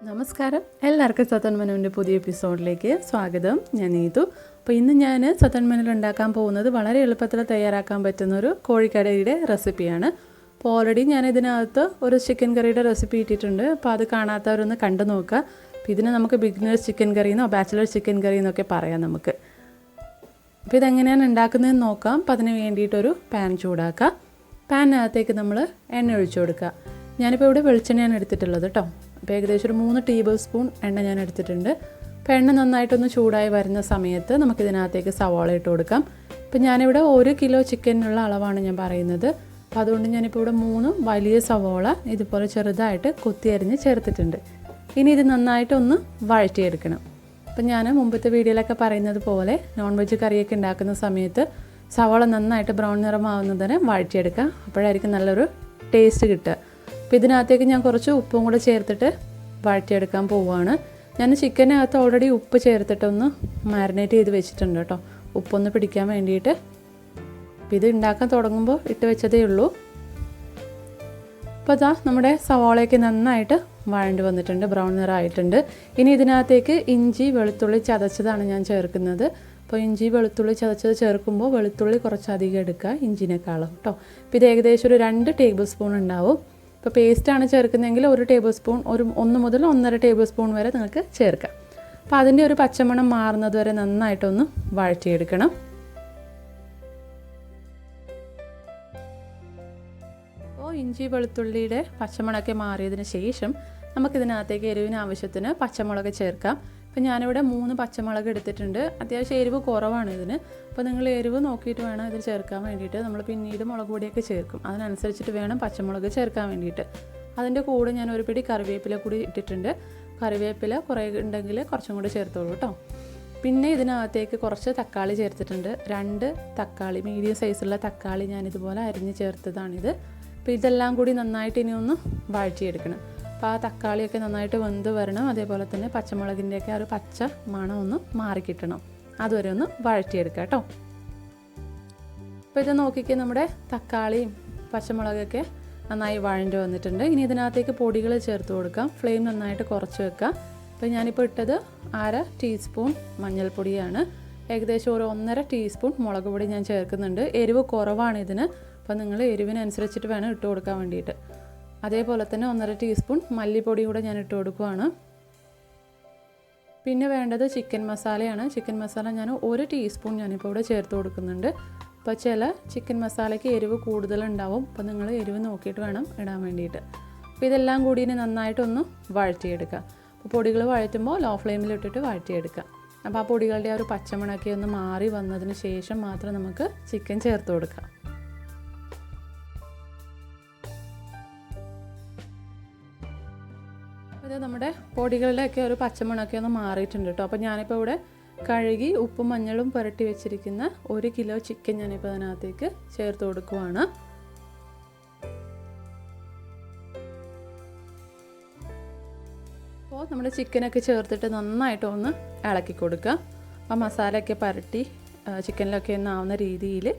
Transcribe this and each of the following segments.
നമസ്കാരം, എല്ലാവർക്കും സതൻ മെനുവിൻ്റെ പുതിയ എപ്പിസോഡിലേക്ക് സ്വാഗതം. ഞാൻ നീതു. അപ്പോൾ ഇന്ന് ഞാൻ സതൻ മെനുവിൽ ഉണ്ടാക്കാൻ പോകുന്നത് വളരെ എളുപ്പത്തിൽ തയ്യാറാക്കാൻ പറ്റുന്നൊരു കോഴിക്കറിയുടെ റെസിപ്പിയാണ്. അപ്പോൾ ഓൾറെഡി ഞാൻ ഇതിനകത്ത് ഒരു ചിക്കൻ കറിയുടെ റെസിപ്പി ഇട്ടിട്ടുണ്ട്. അപ്പോൾ അത് കാണാത്തവരൊന്ന് കണ്ടു നോക്കുക. അപ്പോൾ ഇതിന് നമുക്ക് ബിഗിനേഴ്സ് ചിക്കൻ കറി എന്നോ ബാച്ചിലേഴ്സ് ചിക്കൻ കറി എന്നൊക്കെ പറയാം നമുക്ക്. അപ്പോൾ ഇതെങ്ങനെയാണ് ഉണ്ടാക്കുന്നതെന്ന് നോക്കാം. അപ്പോൾ അതിന് വേണ്ടിയിട്ടൊരു പാൻ ചൂടാക്കുക. പാനിനകത്തേക്ക് നമ്മൾ എണ്ണ ഒഴിച്ചു കൊടുക്കുക. ഞാനിപ്പോൾ ഇവിടെ വെളിച്ചെണ്ണയാണ് എടുത്തിട്ടുള്ളത് കേട്ടോ. അപ്പോൾ ഏകദേശം ഒരു 3 ടേബിൾ സ്പൂൺ എണ്ണ ഞാൻ എടുത്തിട്ടുണ്ട്. അപ്പോൾ എണ്ണ നന്നായിട്ടൊന്ന് ചൂടായി വരുന്ന സമയത്ത് നമുക്കിതിനകത്തേക്ക് സവാള ഇട്ട് കൊടുക്കാം. അപ്പോൾ ഞാനിവിടെ 1 കിലോ ചിക്കനുള്ള അളവാണ് ഞാൻ പറയുന്നത്. അപ്പോൾ അതുകൊണ്ട് ഞാനിപ്പോൾ ഇവിടെ 3 വലിയ സവാള ഇതുപോലെ ചെറുതായിട്ട് കൊത്തി അരിഞ്ഞ് ചേർത്തിട്ടുണ്ട്. ഇനി ഇത് നന്നായിട്ടൊന്ന് വഴറ്റിയെടുക്കണം. അപ്പോൾ ഞാൻ മുമ്പത്തെ വീഡിയോയിലൊക്കെ പറയുന്നത് പോലെ നോൺ വെജ് കറിയൊക്കെ ഉണ്ടാക്കുന്ന സമയത്ത് സവാള നന്നായിട്ട് ബ്രൗൺ നിറമാവുന്നതിന് വഴറ്റിയെടുക്കുക. അപ്പോഴായിരിക്കും നല്ലൊരു ടേസ്റ്റ് കിട്ടുക. അപ്പോൾ ഇതിനകത്തേക്ക് ഞാൻ കുറച്ച് ഉപ്പും കൂടെ ചേർത്തിട്ട് വഴറ്റിയെടുക്കാൻ പോവുകയാണ്. ഞാൻ ചിക്കനകത്ത് ഓൾറെഡി ഉപ്പ് ചേർത്തിട്ടൊന്ന് മാരിനേറ്റ് ചെയ്ത് വെച്ചിട്ടുണ്ട് കേട്ടോ, ഉപ്പൊന്ന് പിടിക്കാൻ വേണ്ടിയിട്ട്. അപ്പോൾ ഇത് ഉണ്ടാക്കാൻ തുടങ്ങുമ്പോൾ ഇട്ട് വെച്ചതേ ഉള്ളൂ. അപ്പോൾ അതാ നമ്മുടെ സവാളയൊക്കെ നന്നായിട്ട് വഴണ്ടി വന്നിട്ടുണ്ട്, ബ്രൗൺ നിറമായിട്ടുണ്ട്. ഇനി ഇതിനകത്തേക്ക് ഇഞ്ചി വെളുത്തുള്ളി ചതച്ചതാണ് ഞാൻ ചേർക്കുന്നത്. അപ്പോൾ ഇഞ്ചി വെളുത്തുള്ളി ചതച്ചത് ചേർക്കുമ്പോൾ വെളുത്തുള്ളി കുറച്ചധികം എടുക്കുക ഇഞ്ചിനേക്കാളും കേട്ടോ. അപ്പോൾ ഇത് ഏകദേശം ഒരു 2 ടേബിൾ സ്പൂൺ ഉണ്ടാവും. ഇപ്പോൾ പേസ്റ്റാണ് ചേർക്കുന്നതെങ്കിൽ 1 ടേബിൾ സ്പൂൺ, 1 മുതൽ 1.5 ടേബിൾ സ്പൂൺ വരെ നിങ്ങൾക്ക് ചേർക്കാം. അപ്പോൾ അതിൻ്റെ ഒരു പച്ചമണം മാറുന്നത് വരെ നന്നായിട്ടൊന്ന് വഴറ്റിയെടുക്കണം. അപ്പോൾ ഇഞ്ചി വെളുത്തുള്ളിയുടെ പച്ചമണമൊക്കെ മാറിയതിന് ശേഷം നമുക്കിതിനകത്തേക്ക് എരിവിന് ആവശ്യത്തിന് പച്ചമുളക് ചേർക്കാം. അപ്പോൾ ഞാനിവിടെ 3 പച്ചമുളക് എടുത്തിട്ടുണ്ട്. അത്യാവശ്യം എരിവ് കുറവാണ് ഇതിന്. അപ്പോൾ നിങ്ങൾ എരിവ് നോക്കിയിട്ട് വേണം ഇത് ചേർക്കാൻ വേണ്ടിയിട്ട്. നമ്മൾ പിന്നീട് മുളക് പൊടിയൊക്കെ ചേർക്കും, അതിനനുസരിച്ചിട്ട് വേണം പച്ചമുളക് ചേർക്കാൻ വേണ്ടിയിട്ട്. അതിൻ്റെ കൂടെ ഞാൻ ഒരു പിടി കറിവേപ്പില കൂടി ഇട്ടിട്ടുണ്ട്. കറിവേപ്പില കുറേ ഉണ്ടെങ്കിൽ കുറച്ചും കൂടി ചേർത്തോളൂ കേട്ടോ. പിന്നെ ഇതിനകത്തേക്ക് കുറച്ച് തക്കാളി ചേർത്തിട്ടുണ്ട്. 2 തക്കാളി, മീഡിയം സൈസുള്ള തക്കാളി ഞാനിതുപോലെ അരിഞ്ഞ് ചേർത്തതാണിത്. അപ്പോൾ ഇതെല്ലാം കൂടി നന്നായിട്ട് ഇനി ഒന്ന് വഴറ്റിയെടുക്കണം. അപ്പോൾ ആ തക്കാളിയൊക്കെ നന്നായിട്ട് വെന്ത് വരണം. അതേപോലെ തന്നെ പച്ചമുളകിൻ്റെയൊക്കെ ആ ഒരു പച്ച മണം ഒന്ന് മാറിക്കിട്ടണം. അതുവരെ ഒന്ന് വഴറ്റിയെടുക്കുക കേട്ടോ. അപ്പോൾ ഇത് നോക്കിക്കേ, നമ്മുടെ തക്കാളിയും പച്ചമുളകൊക്കെ നന്നായി വഴണ്ടി വന്നിട്ടുണ്ട്. ഇനി ഇതിനകത്തേക്ക് പൊടികൾ ചേർത്ത് കൊടുക്കാം. ഫ്ലെയിം നന്നായിട്ട് കുറച്ച് വെക്കുക. അപ്പോൾ ഞാനിപ്പോൾ ഇട്ടത് 1/2 ടീസ്പൂൺ മഞ്ഞൾപ്പൊടിയാണ്. ഏകദേശം ഒരു 1.5 ടീസ്പൂൺ മുളക് പൊടി ഞാൻ ചേർക്കുന്നുണ്ട്. എരിവ് കുറവാണ് ഇതിന്. അപ്പോൾ നിങ്ങൾ എരിവിനനുസരിച്ചിട്ട് വേണം ഇട്ട് കൊടുക്കാൻ വേണ്ടിയിട്ട്. അതേപോലെ തന്നെ 1.5 ടീസ്പൂൺ മല്ലിപ്പൊടി കൂടെ ഞാൻ ഇട്ട് കൊടുക്കുകയാണ്. പിന്നെ വേണ്ടത് ചിക്കൻ മസാലയാണ്. ചിക്കൻ മസാല ഞാൻ 1 ടീസ്പൂൺ ഞാനിപ്പോൾ ഇവിടെ ചേർത്ത് കൊടുക്കുന്നുണ്ട്. അപ്പോൾ ചില ചിക്കൻ മസാലയ്ക്ക് എരിവ് കൂടുതലുണ്ടാവും. അപ്പോൾ നിങ്ങൾ എരിവ് നോക്കിയിട്ട് വേണം ഇടാൻ വേണ്ടിയിട്ട്. അപ്പോൾ ഇതെല്ലാം കൂടി ഇനി നന്നായിട്ടൊന്ന് വഴറ്റിയെടുക്കുക. അപ്പോൾ പൊടികൾ വഴറ്റുമ്പോൾ ലോ ഫ്ലെയിമിൽ ഇട്ടിട്ട് വഴറ്റിയെടുക്കുക. അപ്പോൾ ആ പൊടികളുടെ ആ ഒരു പച്ചമണമൊക്കെ ഒന്ന് മാറി വന്നതിന് ശേഷം മാത്രം നമുക്ക് ചിക്കൻ ചേർത്ത് കൊടുക്കാം. ഇത് നമ്മുടെ പൊടികളുടെയൊക്കെ ഒരു പച്ചമണമൊക്കെ ഒന്ന് മാറിയിട്ടുണ്ട് കേട്ടോ. അപ്പോൾ ഞാനിപ്പോൾ ഇവിടെ കഴുകി ഉപ്പും മഞ്ഞളും പുരട്ടി വെച്ചിരിക്കുന്ന 1 കിലോ ചിക്കൻ ഞാനിപ്പോൾ അതിനകത്തേക്ക് ചേർത്ത് കൊടുക്കുവാണ്. അപ്പോൾ നമ്മുടെ ചിക്കനൊക്കെ ചേർത്തിട്ട് നന്നായിട്ട് ഒന്ന് ഇളക്കി കൊടുക്കുക. ആ മസാലയൊക്കെ പുരട്ടി ചിക്കനിലൊക്കെ ഒന്ന് ആവുന്ന രീതിയിൽ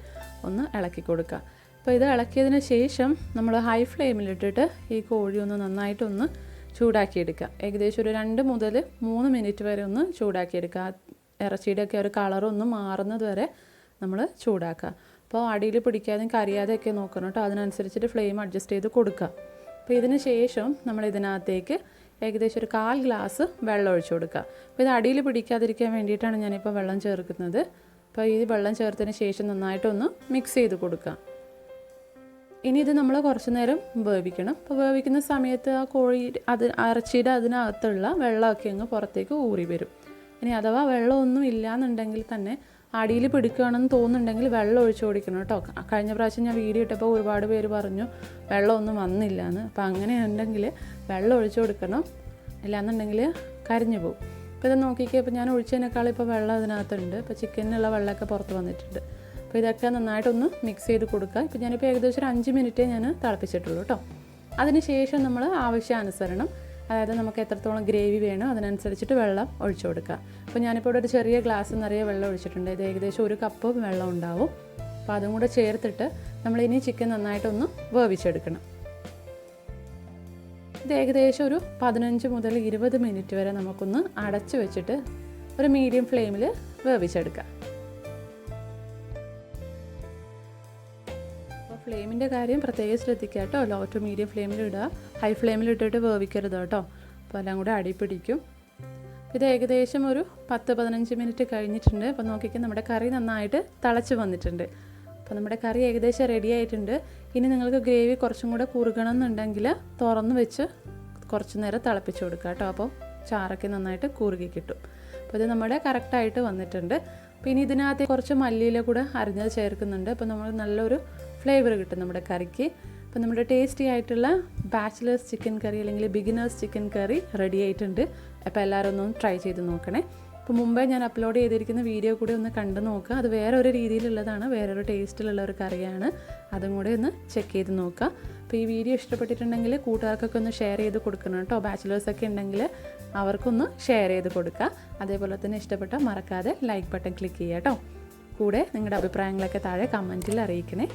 ഒന്ന് ഇളക്കി കൊടുക്കുക. അപ്പോൾ ഇത് ഇളക്കിയതിന് ശേഷം നമ്മൾ ഹൈ ഫ്ലെയിമിലിട്ടിട്ട് ഈ കോഴി ഒന്ന് നന്നായിട്ടൊന്ന് ചൂടാക്കിയെടുക്കുക. ഏകദേശം ഒരു 2 മുതൽ 3 മിനിറ്റ് വരെ ഒന്ന് ചൂടാക്കിയെടുക്കുക. ഇറച്ചിയുടെയൊക്കെ ഒരു കളറൊന്ന് മാറുന്നത് വരെ നമ്മൾ ചൂടാക്കുക. അപ്പോൾ അടിയിൽ പിടിക്കാതെയും കരിയാതെയൊക്കെ നോക്കണം കേട്ടോ. അതിനനുസരിച്ചിട്ട് ഫ്ലെയിം അഡ്ജസ്റ്റ് ചെയ്ത് കൊടുക്കുക. അപ്പോൾ ഇതിന് ശേഷം നമ്മൾ ഇതിനകത്തേക്ക് ഏകദേശം ഒരു 1/4 ഗ്ലാസ് വെള്ളം ഒഴിച്ചു കൊടുക്കുക. അപ്പോൾ ഇത് അടിയിൽ പിടിക്കാതിരിക്കാൻ വേണ്ടിയിട്ടാണ് ഞാനിപ്പോൾ വെള്ളം ചേർക്കുന്നത്. അപ്പോൾ ഈ വെള്ളം ചേർത്തതിന് ശേഷം നന്നായിട്ടൊന്ന് മിക്സ് ചെയ്ത് കൊടുക്കുക. ഇനി ഇത് നമ്മൾ കുറച്ച് നേരം വേവിക്കണം. അപ്പോൾ വേവിക്കുന്ന സമയത്ത് ആ കോഴി ഇറച്ചിയുടെ അതിനകത്തുള്ള വെള്ളമൊക്കെ അങ്ങ് പുറത്തേക്ക് ഊറി വരും. ഇനി അഥവാ വെള്ളമൊന്നും ഇല്ലയെന്നുണ്ടെങ്കിൽ തന്നെ അടിയിൽ പിടിക്കുകയാണെന്ന് തോന്നുന്നുണ്ടെങ്കിൽ വെള്ളം ഒഴിച്ചു കൊടുക്കണം കേട്ടോ. കഴിഞ്ഞ പ്രാവശ്യം ഞാൻ വീഡിയോ ഇട്ടപ്പോൾ ഒരുപാട് പേര് പറഞ്ഞു വെള്ളമൊന്നും വന്നില്ല എന്ന്. അപ്പോൾ അങ്ങനെ ഉണ്ടെങ്കിൽ വെള്ളം ഒഴിച്ചു കൊടുക്കണം, ഇല്ലയെന്നുണ്ടെങ്കിൽ കരിഞ്ഞു പോകും. അപ്പോൾ ഇത് നോക്കിക്കേ, ഇപ്പോൾ ഞാൻ ഒഴിച്ചതിനേക്കാളും ഇപ്പോൾ വെള്ളം അതിനകത്തുണ്ട്. ഇപ്പോൾ ചിക്കനിലുള്ള വെള്ളമൊക്കെ പുറത്ത് വന്നിട്ടുണ്ട്. അപ്പോൾ ഇതൊക്കെ നന്നായിട്ടൊന്ന് മിക്സ് ചെയ്ത് കൊടുക്കുക. ഇപ്പോൾ ഞാനിപ്പോൾ ഏകദേശം ഒരു 5 മിനിറ്റേ ഞാൻ തിളപ്പിച്ചിട്ടുള്ളൂ കേട്ടോ. അതിന് ശേഷം നമ്മൾ ആവശ്യാനുസരണം, അതായത് നമുക്ക് എത്രത്തോളം ഗ്രേവി വേണോ അതിനനുസരിച്ചിട്ട് വെള്ളം ഒഴിച്ചു കൊടുക്കുക. അപ്പോൾ ഞാനിപ്പോൾ ഇവിടെ ഒരു ചെറിയ ഗ്ലാസ് നിറയെ വെള്ളം ഒഴിച്ചിട്ടുണ്ട്. ഇത് ഏകദേശം 1 കപ്പ് വെള്ളം ഉണ്ടാവും. അപ്പോൾ അതും കൂടെ ചേർത്തിട്ട് നമ്മളിനി ചിക്കൻ നന്നായിട്ടൊന്ന് വേവിച്ചെടുക്കണം. ഇത് ഏകദേശം ഒരു 15 മുതൽ 20 മിനിറ്റ് വരെ നമുക്കൊന്ന് അടച്ചു വെച്ചിട്ട് ഒരു മീഡിയം ഫ്ലെയിമിൽ വേവിച്ചെടുക്കാം. അപ്പോൾ ഫ്ലെയിമിൻ്റെ കാര്യം പ്രത്യേകം ശ്രദ്ധിക്കുക കേട്ടോ. ലോ ടു മീഡിയം ഫ്ലെയിമിൽ ഇടുക, ഹൈ ഫ്ലെയിമിൽ ഇട്ടിട്ട് വേവിക്കരുത് കേട്ടോ. അപ്പോൾ എല്ലാം കൂടെ അടി പിടിക്കും. ഇത് ഏകദേശം ഒരു 10-15 മിനിറ്റ് കഴിഞ്ഞിട്ടുണ്ട്. അപ്പോൾ നോക്കിക്കാൻ നമ്മുടെ കറി നന്നായിട്ട് തിളച്ച് വന്നിട്ടുണ്ട്. അപ്പോൾ നമ്മുടെ കറി ഏകദേശം റെഡി ആയിട്ടുണ്ട്. ഇനി നിങ്ങൾക്ക് ഗ്രേവി കുറച്ചും കൂടെ കുറുകണം എന്നുണ്ടെങ്കിൽ തുറന്ന് വെച്ച് കുറച്ച് നേരം തിളപ്പിച്ച് കൊടുക്കുക കേട്ടോ. അപ്പോൾ ചാറൊക്കെ നന്നായിട്ട് കുറുകി കിട്ടും. അപ്പോൾ ഇത് നമ്മുടെ കറക്റ്റായിട്ട് വന്നിട്ടുണ്ട്. പിന്നെ ഇതിനകത്ത് കുറച്ച് മല്ലിയില കൂടെ അരിഞ്ഞത് ചേർക്കുന്നുണ്ട്. അപ്പോൾ നമ്മൾ നല്ലൊരു ഫ്ലേവർ കിട്ടും നമ്മുടെ കറിക്ക്. അപ്പോൾ നമ്മുടെ ടേസ്റ്റി ആയിട്ടുള്ള ബാച്ചിലേഴ്സ് ചിക്കൻ കറി അല്ലെങ്കിൽ ബിഗിനേഴ്സ് ചിക്കൻ കറി റെഡി ആയിട്ടുണ്ട്. അപ്പോൾ എല്ലാവരും ഒന്ന് ട്രൈ ചെയ്ത് നോക്കണേ. അപ്പോൾ മുമ്പേ ഞാൻ അപ്ലോഡ് ചെയ്തിരിക്കുന്ന വീഡിയോ കൂടി ഒന്ന് കണ്ടു നോക്കുക. അത് വേറൊരു രീതിയിലുള്ളതാണ്, വേറൊരു ടേസ്റ്റിലുള്ള ഒരു കറിയാണ്. അതും കൂടെ ഒന്ന് ചെക്ക് ചെയ്ത് നോക്കുക. അപ്പോൾ ഈ വീഡിയോ ഇഷ്ടപ്പെട്ടിട്ടുണ്ടെങ്കിൽ കൂട്ടുകാർക്കൊക്കെ ഒന്ന് ഷെയർ ചെയ്ത് കൊടുക്കണം കേട്ടോ. ബാച്ചിലേഴ്സൊക്കെ ഉണ്ടെങ്കിൽ അവർക്കൊന്ന് ഷെയർ ചെയ്ത് കൊടുക്കുക. അതേപോലെ തന്നെ ഇഷ്ടപ്പെട്ടാൽ മറക്കാതെ ലൈക്ക് ബട്ടൺ ക്ലിക്ക് ചെയ്യുക കേട്ടോ. കൂടെ നിങ്ങളുടെ അഭിപ്രായങ്ങളൊക്കെ താഴെ കമൻറ്റിൽ അറിയിക്കണേ.